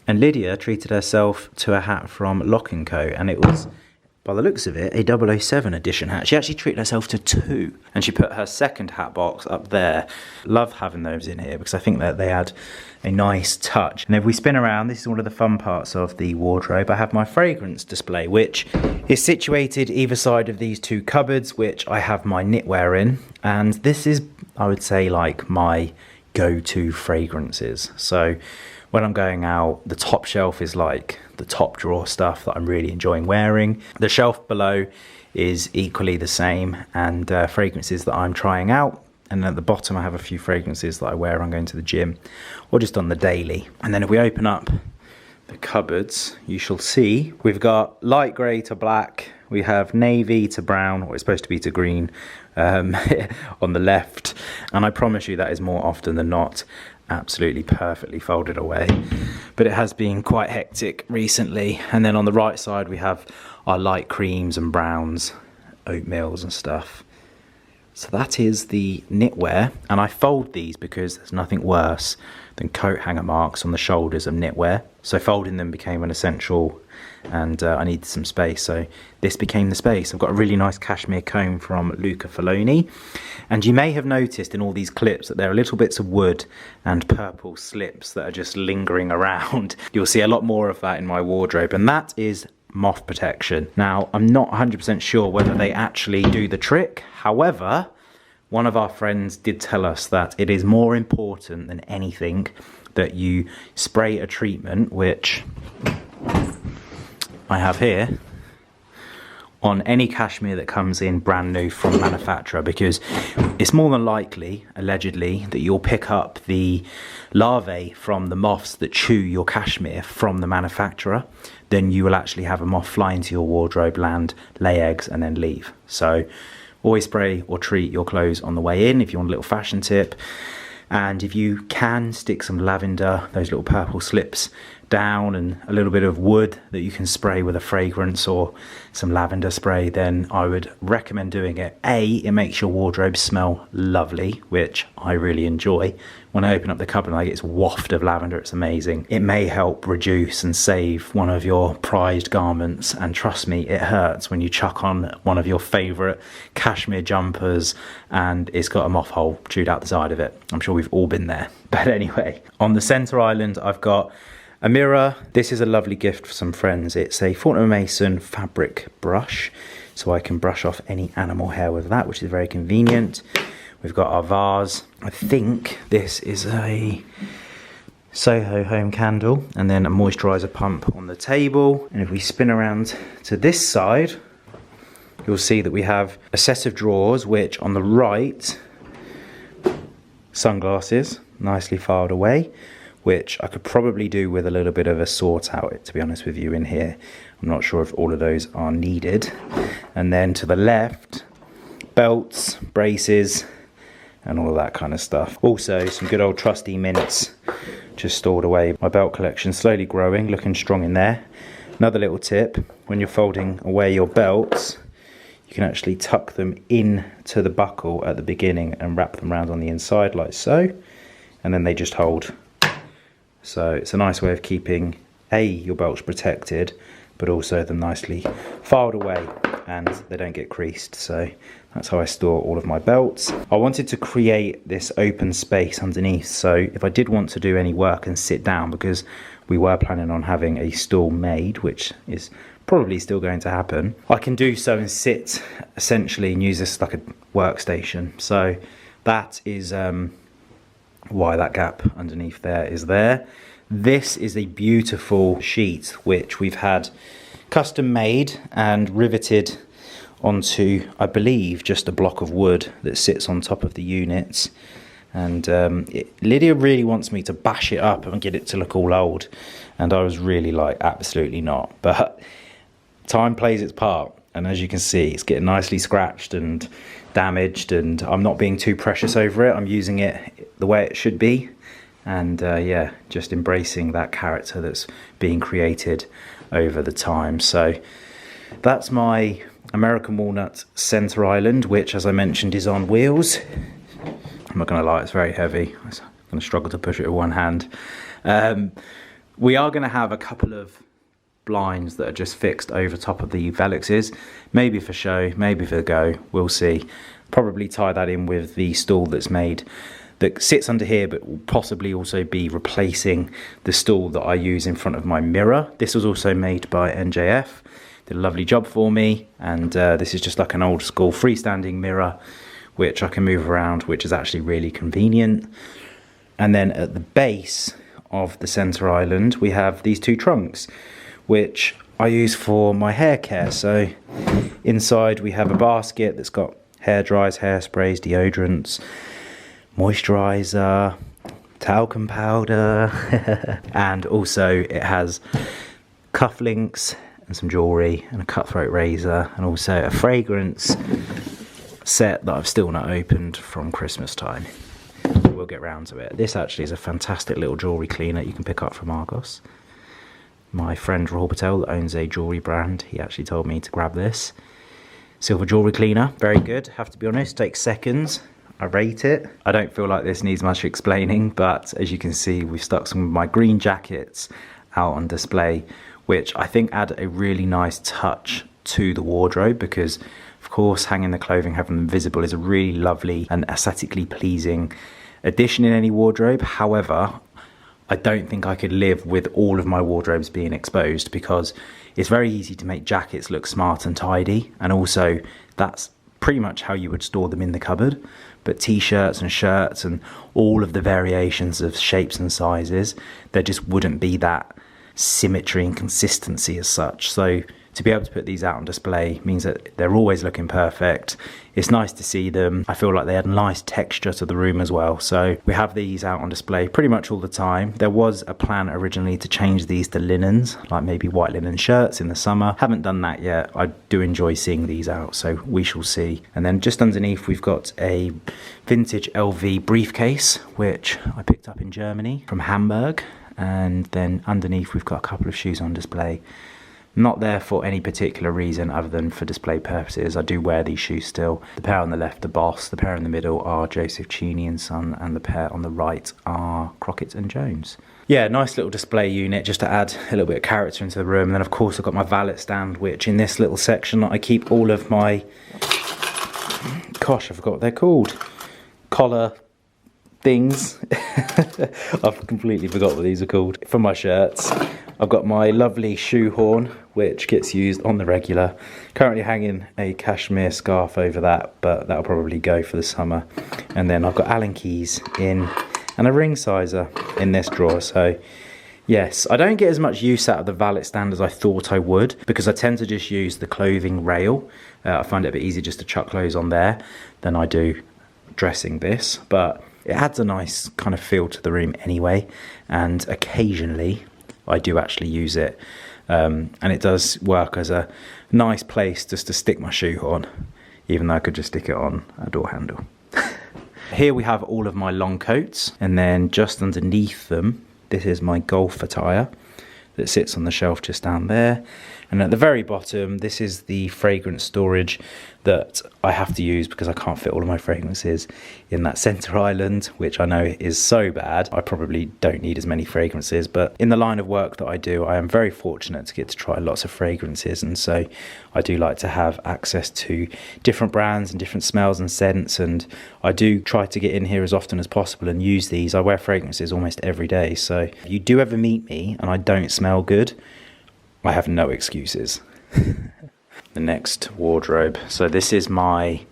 And Lydia treated herself to a hat from Lock & Co, and it was, by the looks of it, a 007 edition hat. She actually treated herself to 2, and she put her second hat box up there. Love having those in here because I think that they add a nice touch. And if we spin around, this is one of the fun parts of the wardrobe. I have my fragrance display, which is situated either side of these 2 cupboards, which I have my knitwear in. And this is, I would say, like my go-to fragrances. So when I'm going out, the top shelf is like the top drawer stuff that I'm really enjoying wearing. The shelf below is equally the same, and fragrances that I'm trying out. And at the bottom I have a few fragrances that I wear when I'm going to the gym or just on the daily. And then if we open up the cupboards, you shall see we've got light grey to black, we have navy to brown, or it's supposed to be to green, on the left. And I promise you that is more often than not absolutely perfectly folded away, but it has been quite hectic recently. And then on the right side we have our light creams and browns, oatmeals and stuff. So that is the knitwear, and I fold these because there's nothing worse than coat hanger marks on the shoulders of knitwear. So folding them became an essential, and I needed some space, so this became the space. I've got a really nice cashmere comb from Luca Faloni, and you may have noticed in all these clips that there are little bits of wood and purple slips that are just lingering around. You'll see a lot more of that in my wardrobe, and that is moth protection. Now, I'm not 100% sure whether they actually do the trick. However, one of our friends did tell us that it is more important than anything that you spray a treatment, which I have here, on any cashmere that comes in brand new from manufacturer, because it's more than likely, allegedly, that you'll pick up the larvae from the moths that chew your cashmere from the manufacturer. Then you will actually have a moth fly into your wardrobe, land, lay eggs, and then leave. So always spray or treat your clothes on the way in if you want a little fashion tip. And if you can, stick some lavender, those little purple slips down, and a little bit of wood that you can spray with a fragrance or some lavender spray, then I would recommend doing it. It makes your wardrobe smell lovely, which I really enjoy. When I open up the cupboard, I get this waft of lavender. It's amazing. It may help reduce and save one of your prized garments, and trust me, it hurts when you chuck on one of your favourite cashmere jumpers and it's got a moth hole chewed out the side of it. I'm sure we've all been there. But anyway, on the centre island, I've got a mirror. This is a lovely gift for some friends. It's a Fortnum & Mason fabric brush, so I can brush off any animal hair with that, which is very convenient. We've got our vase. I think this is a Soho home candle, and then a moisturiser pump on the table. And if we spin around to this side, you'll see that we have a set of drawers, which on the right, sunglasses, nicely filed away, which I could probably do with a little bit of a sort out, to be honest with you, in here. I'm not sure if all of those are needed. And then to the left, belts, braces, and all of that kind of stuff. Also, some good old trusty mints just stored away. My belt collection slowly growing, looking strong in there. Another little tip, when you're folding away your belts, you can actually tuck them in to the buckle at the beginning and wrap them around on the inside like so, and then they just hold. So it's a nice way of keeping your belts protected, but also them nicely filed away and they don't get creased. So that's how I store all of my belts. I wanted to create this open space underneath, so if I did want to do any work and sit down, because we were planning on having a stool made, which is probably still going to happen, I can do so and sit essentially and use this like a workstation. So that is why that gap underneath there is there. This is a beautiful sheet which we've had custom made and riveted onto, I believe, just a block of wood that sits on top of the units. And Lydia really wants me to bash it up and get it to look all old, and I was really like, absolutely not. But time plays its part, and as you can see, it's getting nicely scratched and damaged, and I'm not being too precious over it. I'm using it the way it should be, and yeah, just embracing that character that's being created over the time. So that's my American Walnut Centre Island, which, as I mentioned, is on wheels. I'm not going to lie, it's very heavy. I'm going to struggle to push it with one hand. We are going to have a couple of blinds that are just fixed over top of the velexes, maybe for show, maybe for go, we'll see. Probably tie that in with the stool that's made, that sits under here, but will possibly also be replacing the stool that I use in front of my mirror. This was also made by NJF, did a lovely job for me, and this is just like an old school freestanding mirror which I can move around, which is actually really convenient. And then at the base of the centre island we have these two trunks, which I use for my hair care. So inside we have a basket that's got hair dryers, hairsprays, deodorants, moisturiser, talcum powder, and also it has cufflinks and some jewellery and a cutthroat razor, and also a fragrance set that I've still not opened from Christmas time. We'll get round to it. This actually is a fantastic little jewellery cleaner you can pick up from Argos. My friend Rahul Patel, that owns a jewellery brand, he actually told me to grab this. Silver jewellery cleaner, very good, have to be honest, takes seconds. I rate it. I don't feel like this needs much explaining, but as you can see, we've stuck some of my green jackets out on display, which I think add a really nice touch to the wardrobe, because of course hanging the clothing, having them visible is a really lovely and aesthetically pleasing addition in any wardrobe. However, I don't think I could live with all of my wardrobes being exposed, because it's very easy to make jackets look smart and tidy, and also that's pretty much how you would store them in the cupboard. But t-shirts and shirts and all of the variations of shapes and sizes, there just wouldn't be that symmetry and consistency as such. So to be able to put these out on display means that they're always looking perfect. It's nice to see them. I feel like they add nice texture to the room as well. So we have these out on display pretty much all the time. There was a plan originally to change these to linens, like maybe white linen shirts in the summer. Haven't done that yet. I do enjoy seeing these out, so we shall see. And then just underneath we've got a vintage LV briefcase, which I picked up in Germany from Hamburg. And then underneath we've got a couple of shoes on display. Not there for any particular reason other than for display purposes. I do wear these shoes still. The pair on the left are Boss, the pair in the middle are Joseph Cheney and Son, and the pair on the right are Crockett and Jones. Yeah, nice little display unit just to add a little bit of character into the room. And then of course I've got my valet stand, which in this little section I keep all of my, gosh, I forgot what they're called, collar things. I've completely forgot what these are called. For my shirts, I've got my lovely shoe horn, which gets used on the regular. Currently hanging a cashmere scarf over that, but that'll probably go for the summer. And then I've got Allen keys in and a ring sizer in this drawer. So yes, I don't get as much use out of the valet stand as I thought I would, because I tend to just use the clothing rail. I find it a bit easier just to chuck clothes on there than I do dressing this, but it adds a nice kind of feel to the room anyway, and occasionally I do actually use it, and it does work as a nice place just to stick my shoe on, even though I could just stick it on a door handle. Here we have all of my long coats, and then just underneath them, this is my golf attire that sits on the shelf just down there. And at the very bottom, this is the fragrance storage that I have to use because I can't fit all of my fragrances in that center island, which I know is so bad. I probably don't need as many fragrances, but in the line of work that I do, I am very fortunate to get to try lots of fragrances. And so I do like to have access to different brands and different smells and scents. And I do try to get in here as often as possible and use these. I wear fragrances almost every day. So if you do ever meet me and I don't smell good, I have no excuses. The next wardrobe. So this is my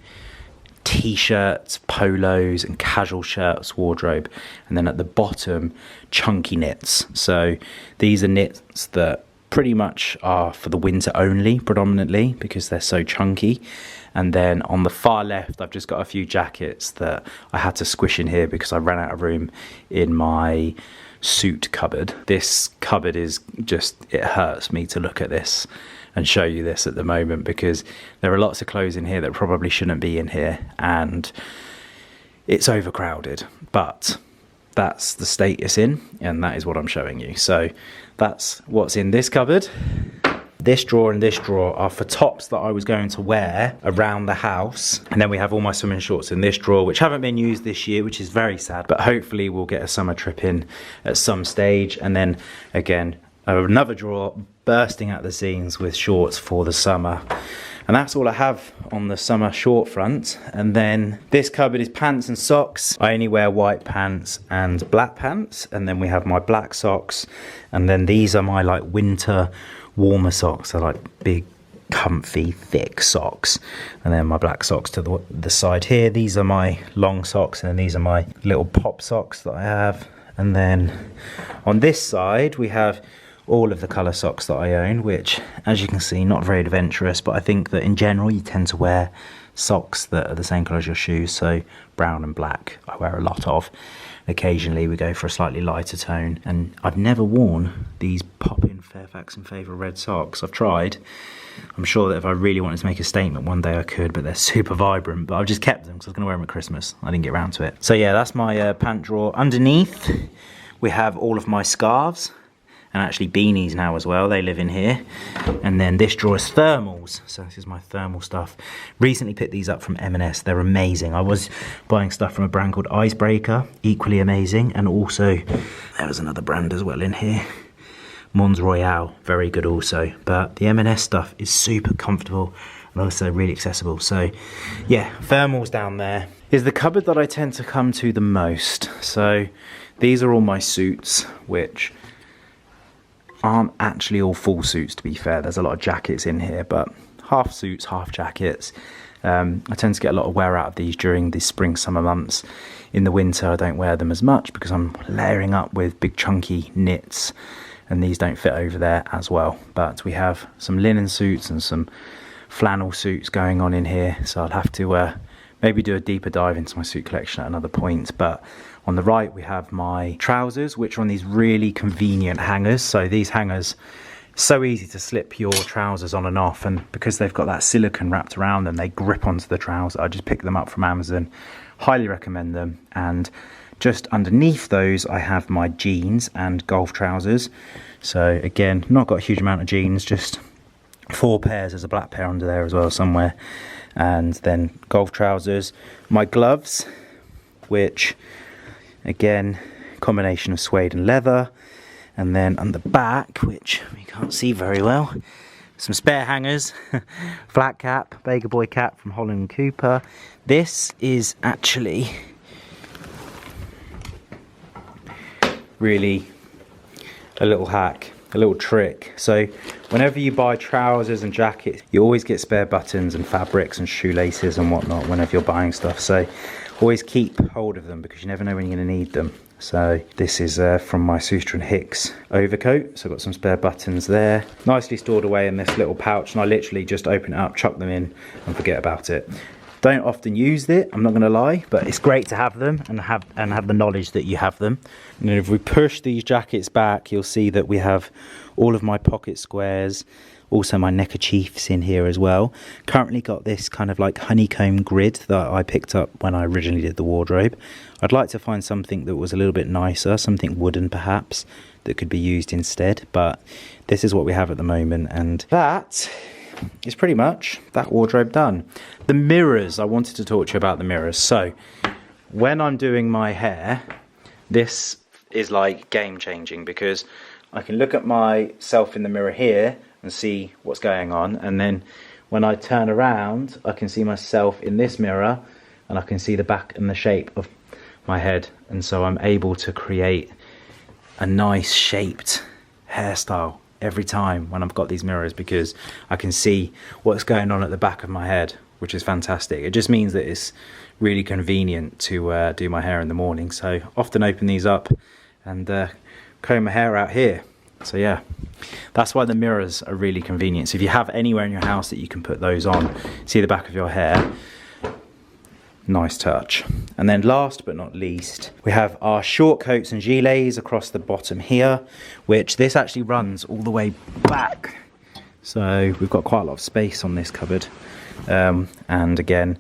t-shirts, polos and casual shirts wardrobe. And then at the bottom, chunky knits. So these are knits that pretty much are for the winter only, predominantly, because they're so chunky. And then on the far left, I've just got a few jackets that I had to squish in here because I ran out of room in my suit cupboard. This cupboard is just, it hurts me to look at this and show you this at the moment, because there are lots of clothes in here that probably shouldn't be in here and it's overcrowded, but that's the state it's in and that is what I'm showing you. So that's what's in this cupboard. This drawer and this drawer are for tops that I was going to wear around the house. And then we have all my swimming shorts in this drawer, which haven't been used this year, which is very sad, but hopefully we'll get a summer trip in at some stage. And then again, another drawer bursting at the seams with shorts for the summer. And that's all I have on the summer short front. And then this cupboard is pants and socks. I only wear white pants and black pants. And then we have my black socks. And then these are my like winter warmer socks. They're like big, comfy, thick socks. And then my black socks to the side here. These are my long socks, and then these are my little pop socks that I have. And then on this side, we have all of the colour socks that I own, which, as you can see, not very adventurous, but I think that in general you tend to wear socks that are the same colour as your shoes. So brown and black I wear a lot of. Occasionally we go for a slightly lighter tone, and I've never worn these pop-in Fairfax and Favour red socks. I've tried. I'm sure that if I really wanted to make a statement one day I could, but they're super vibrant. But I've just kept them because I was going to wear them at Christmas. I didn't get around to it. So yeah, that's my pant drawer. Underneath we have all of my scarves, and actually beanies now as well. They live in here. And then this drawer is thermals. So this is my thermal stuff. Recently picked these up from M&S. They're amazing. I was buying stuff from a brand called Icebreaker, equally amazing. And also, there was another brand as well in here. Mons Royale, very good also. But the M&S stuff is super comfortable and also really accessible. So yeah, thermals down there is the cupboard that I tend to come to the most. So these are all my suits, which aren't actually all full suits, to be fair. There's a lot of jackets in here, but half suits, half jackets. I tend to get a lot of wear out of these during the spring, summer months. In the winter, I don't wear them as much because I'm layering up with big chunky knits, and these don't fit over there as well. But we have some linen suits and some flannel suits going on in here, so I'll have to maybe do a deeper dive into my suit collection at another point. But on the right we have my trousers, which are on these really convenient hangers. So these hangers, so easy to slip your trousers on and off, and because they've got that silicone wrapped around them, they grip onto the trouser. I just picked them up from Amazon, highly recommend them. And just underneath those I have my jeans and golf trousers. So again, not got a huge amount of jeans, just 4 pairs. There's a black pair under there as well somewhere. And then golf trousers, my gloves, which again, combination of suede and leather. And then on the back, which we can't see very well, some spare hangers, flat cap, Baker Boy cap from Holland & Cooper. This is actually really a little hack, a little trick. So whenever you buy trousers and jackets, you always get spare buttons and fabrics and shoelaces and whatnot whenever you're buying stuff. So always keep hold of them because you never know when you're going to need them. So this is from my Suster & Hicks overcoat. So I've got some spare buttons there, nicely stored away in this little pouch, and I literally just open it up, chuck them in and forget about it. Don't often use it, I'm not going to lie, but it's great to have them and have the knowledge that you have them. And then if we push these jackets back, you'll see that we have all of my pocket squares, also my neckerchiefs in here as well. Currently got this kind of like honeycomb grid that I picked up when I originally did the wardrobe. I'd like to find something that was a little bit nicer, something wooden perhaps, that could be used instead, but this is what we have at the moment, and that is pretty much that wardrobe done. The mirrors, I wanted to talk to you about the mirrors. So when I'm doing my hair, this is like game changing because I can look at myself in the mirror here and see what's going on, and then when I turn around I can see myself in this mirror and I can see the back and the shape of my head, and so I'm able to create a nice shaped hairstyle every time when I've got these mirrors because I can see what's going on at the back of my head, which is fantastic. It just means that it's really convenient to do my hair in the morning, so often open these up and comb my hair out here. So yeah, that's why the mirrors are really convenient. So if you have anywhere in your house that you can put those on, see the back of your hair, nice touch. And then last but not least, we have our short coats and gilets across the bottom here, which this actually runs all the way back. So we've got quite a lot of space on this cupboard. And again,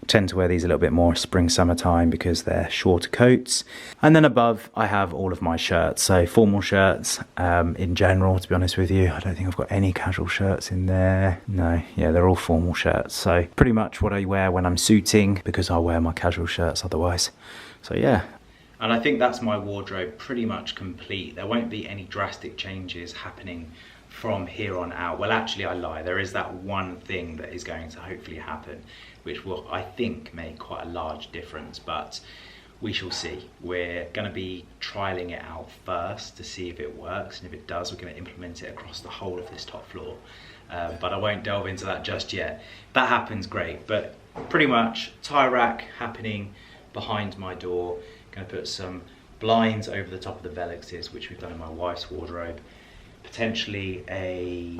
tend to wear these a little bit more spring summertime because they're shorter coats. And then above I have all of my shirts, so formal shirts in general, to be honest with you. I don't think I've got any casual shirts in there. No, yeah, they're all formal shirts, so pretty much what I wear when I'm suiting because I'll wear my casual shirts otherwise. So yeah. And I think that's my wardrobe pretty much complete. There won't be any drastic changes happening from here on out. Well, actually I lie, there is that one thing that is going to hopefully happen, which will, I think, make quite a large difference, but we shall see. We're going to be trialing it out first to see if it works, and if it does, we're going to implement it across the whole of this top floor. But I won't delve into that just yet. If that happens, great, but pretty much tie rack happening behind my door. Going to put some blinds over the top of the velexes, which we've done in my wife's wardrobe. Potentially a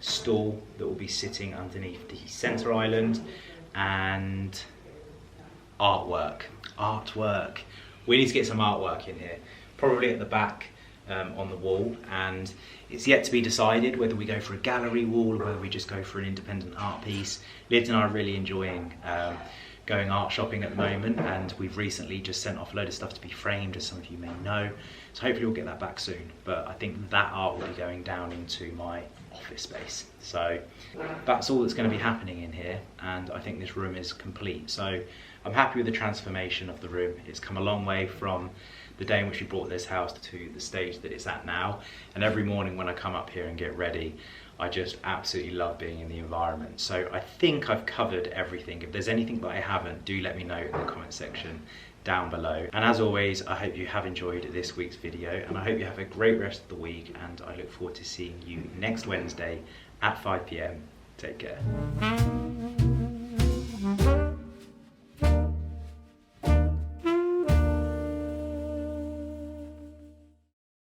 stool that will be sitting underneath the center island, and artwork. We need to get some artwork in here, probably at the back on the wall, and it's yet to be decided whether we go for a gallery wall or whether we just go for an independent art piece. Liv and I are really enjoying going art shopping at the moment, and we've recently just sent off a load of stuff to be framed, as some of you may know. So hopefully we'll get that back soon. But I think that art will be going down into my office space. So that's all that's going to be happening in here, and I think this room is complete. So I'm happy with the transformation of the room. It's come a long way from the day in which we bought this house to the stage that it's at now. And every morning when I come up here and get ready, I just absolutely love being in the environment. So I think I've covered everything. If there's anything that I haven't, do let me know in the comment section down below. And as always, I hope you have enjoyed this week's video, and I hope you have a great rest of the week, and I look forward to seeing you next Wednesday at 5 PM. Take care.